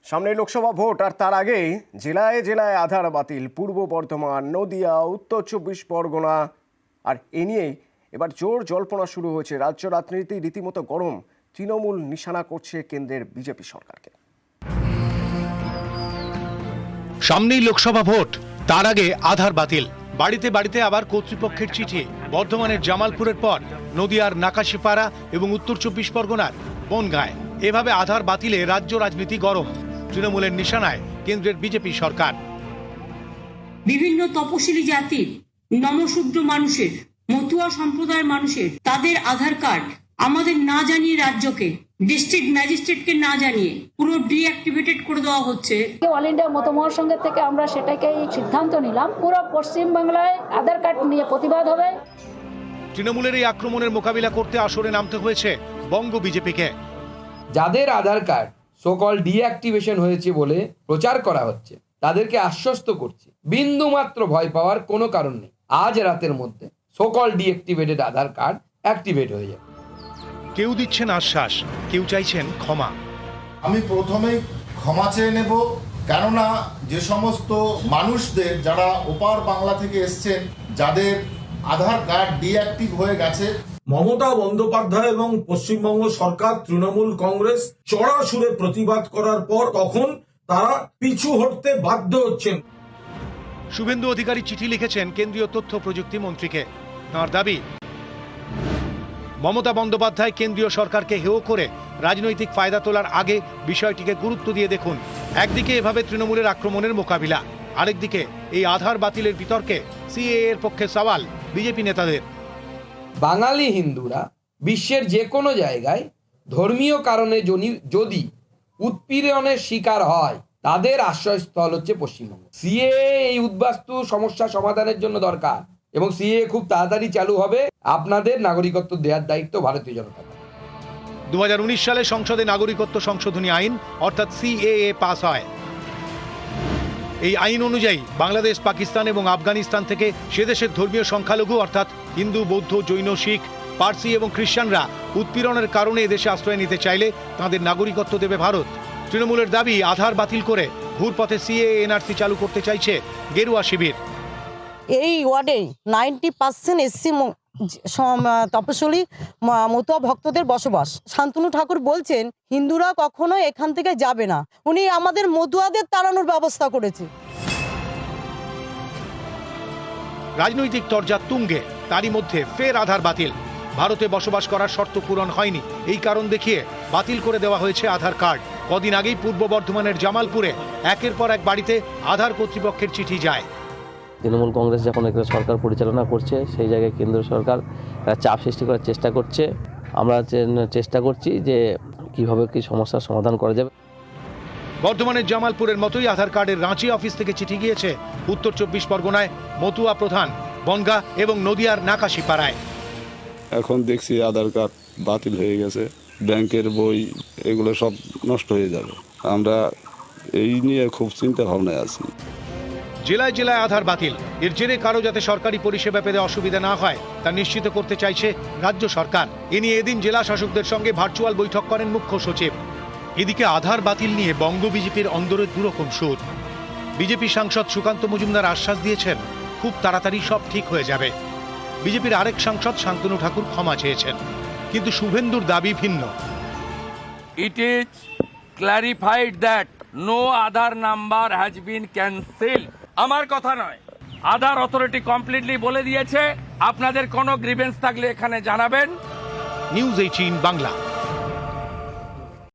সামনে লোকসভা ভোট আর তার আগে জেলায় জেলায় আধার বাতিল। পূর্ব বর্ধমান, নদিয়া, উত্তর 24 পরগনা। আর এ নিয়েই এবার জোর জল্পনা শুরু হয়েছে। রাজ্য রাজনীতি রীতিমতো গরম। তৃণমূল নিশানা করছে কেন্দ্রের বিজেপি সরকারকে। সামনেই লোকসভা ভোট, তার আগে আধার বাতিল। বাড়িতে বাড়িতে আবার কর্তৃপক্ষের চিঠি। বর্ধমানের জামালপুরের পর নদিয়ার নাকাশিপাড়া এবং উত্তর 24 পরগনার বনগাঁয় এভাবে আধার বাতিলে রাজ্য রাজনীতি গরম। তৃণমূলের নিশানায় কেন্দ্রের বিজেপি সরকার। বিভিন্ন তপশিলি জাতির, নমশূদ্র মানুষের, মতুয়া সম্প্রদায়ের মানুষের তাদের আধার কার্ড আমাদের না জানিয়ে রাজ্যকে, ডিস্ট্রিক্ট ম্যাজিস্ট্রেটকে না জানিয়ে পুরো ডিঅ্যাক্টিভেটেড করে দেওয়া হচ্ছে। অল ইন্ডিয়া মত মহাসংঘের থেকে আমরা সেটাকে সিদ্ধান্ত নিলাম, পুরো পশ্চিমবাংলায় আধার কার্ড নিয়ে প্রতিবাদ হবে। তৃণমূলের এই আক্রমণের মোকাবিলা করতে আসরে নামতে হয়েছে বঙ্গ বিজেপিকে। যাদের আধার কার্ড সোকল ডিঅ্যাক্টিভেশন হয়েছে বলে প্রচার করা হচ্ছে, তাদেরকে আশ্বস্ত করছি, বিন্দু মাত্র ভয় পাওয়ার কোনো কারণ নেই। আজ রাতের মধ্যে সোকল ডিঅ্যাক্টিভেটেড আধার কার্ড অ্যাক্টিভেট হয়ে যাবে। কেউ দিচ্ছেন আশ্বাস, কেউ চাইছেন ক্ষমা। আমি প্রথমেই ক্ষমা চেয়ে নেব, কেননা যে সমস্ত মানুষদের যারা ওপার বাংলা থেকে এসছেন, যাদের আধার কার্ড ডিঅ্যাক্টিভ হয়ে গেছে, মমতা বন্দ্যোপাধ্যায় এবং পশ্চিমবঙ্গ সরকার, তৃণমূল কংগ্রেস চড়া সুরে প্রতিবাদ করার পর তখন তারা পিছু হটতে বাধ্য হচ্ছেন। শুভেন্দু অধিকারী চিঠি লিখেছেন কেন্দ্রীয় তথ্য প্রযুক্তি মন্ত্রীকে। তাঁর দাবি, মমতা বন্দ্যোপাধ্যায় কেন্দ্রীয় সরকারকে হেয় করে রাজনৈতিক ফায়দা তোলার আগে বিষয়টিকে গুরুত্ব দিয়ে দেখুন। একদিকে এভাবে তৃণমূলের আক্রমণের মোকাবিলা, আরেকদিকে এই আধার বাতিলের বিতর্কে সিএএ এর পক্ষে সওয়াল বিজেপি নেতাদের। বাঙালি হিন্দুরা বিশ্বের যে কোনো জায়গায় ধর্মীয় কারণে যদি উৎপীড়নের শিকার হয়, তাদের আশ্রয়স্থল হচ্ছে পশ্চিমবঙ্গ। সিএএ এই উদ্বাস্তু সমস্যা সমাধানের জন্য দরকার, এবং সিএএ খুব তাড়াতাড়ি চালু হবে। আপনাদের নাগরিকত্ব দেওয়ার দায়িত্ব ভারতীয় জনতা পার্টি। 2019 সালে সংসদে নাগরিকত্ব সংশোধনী আইন অর্থাৎ সিএএ পাস হয়। এই আইন অনুযায়ী বাংলাদেশ, পাকিস্তান এবং আফগানিস্তান থেকে সে দেশের ধর্মীয় সংখ্যালঘু অর্থাৎ হিন্দু, বৌদ্ধ, জৈন, শিখ, পার্সি এবং খ্রিস্টানরা উৎপীড়নের কারণে এদেশে আশ্রয় নিতে চাইলে তাদের নাগরিকত্ব দেবে ভারত। তৃণমূলের দাবি, আধার বাতিল করে ঘুরপথে সিএএ এনআরসি চালু করতে চাইছে গেরুয়া শিবির। এই ওয়ার্ডে 90% এসসি তপশিলি মতুয়া ভক্তদের বসবাস। শান্তনু ঠাকুর বলছেন হিন্দুরা কখনো এখান থেকে যাবে না, উনি আমাদের মতুয়াদের তাড়ানোর ব্যবস্থা করেছে। রাজনৈতিক তরজা তুঙ্গে, তারই মধ্যে ফের আধার বাতিল। ভারতে বসবাস করার শর্ত পূরণ হয়নি, এই কারণ দেখিয়ে বাতিল করে দেওয়া হয়েছে আধার কার্ড। কদিন আগেই পূর্ব বর্ধমানের জামালপুরে একের পর এক বাড়িতে আধার কর্তৃপক্ষের চিঠি যায়। তৃণমূল কংগ্রেস যখন একটা সরকার পরিচালনা করছে, সেই জায়গায় কেন্দ্র সরকার চাপ সৃষ্টি করার চেষ্টা করছে। আমরা চেষ্টা করছি যে কিভাবে কি সমস্যার সমাধান করা যাবে। বর্ধমানের জামালপুরের মতোই আধার কার্ডের রাঁচি অফিস থেকে চিঠি গিয়েছে উত্তর 24 পরগনায় মতুয়া প্রধান বনগাঁ এবং নদিয়ার নাকাশিপাড়ায়। এখন দেখছি আধার কার্ড বাতিল হয়ে গেছে, ব্যাংকের বই এগুলো সব নষ্ট হয়ে যাবে। আমরা এই নিয়ে খুব চিন্তা ভাবনায় আছি। জেলায় জেলায় আধার বাতিল, এর জেরে কারো যাতে সরকারি পরিষেবা পেতে অসুবিধা না হয় তা নিশ্চিত করতে চাইছে রাজ্য সরকার। এ নিয়ে এদিন জেলা শাসকদের সঙ্গে ভার্চুয়াল বৈঠক করেন মুখ্য সচিব। এদিকে আধার বাতিল নিয়ে বঙ্গ বিজেপির অন্দরে দুরকম সুর। বিজেপি সাংসদ সুকান্ত মজুমদার আশ্বাস দিয়েছেন খুব তাড়াতাড়ি সব ঠিক হয়ে যাবে। বিজেপির আরেক সাংসদ শান্তনু ঠাকুর ক্ষমা চেয়েছেন, কিন্তু শুভেন্দুর দাবি ভিন্ন। It is clarified that no Aadhaar number has been cancelled. আমার কথা নয়, আধার অথরিটি কমপ্লিটলি বলে দিয়েছে, আপনাদের কোনো গ্রিভেন্স থাকলে এখানে জানাবেন। নিউজ 18 বাংলা।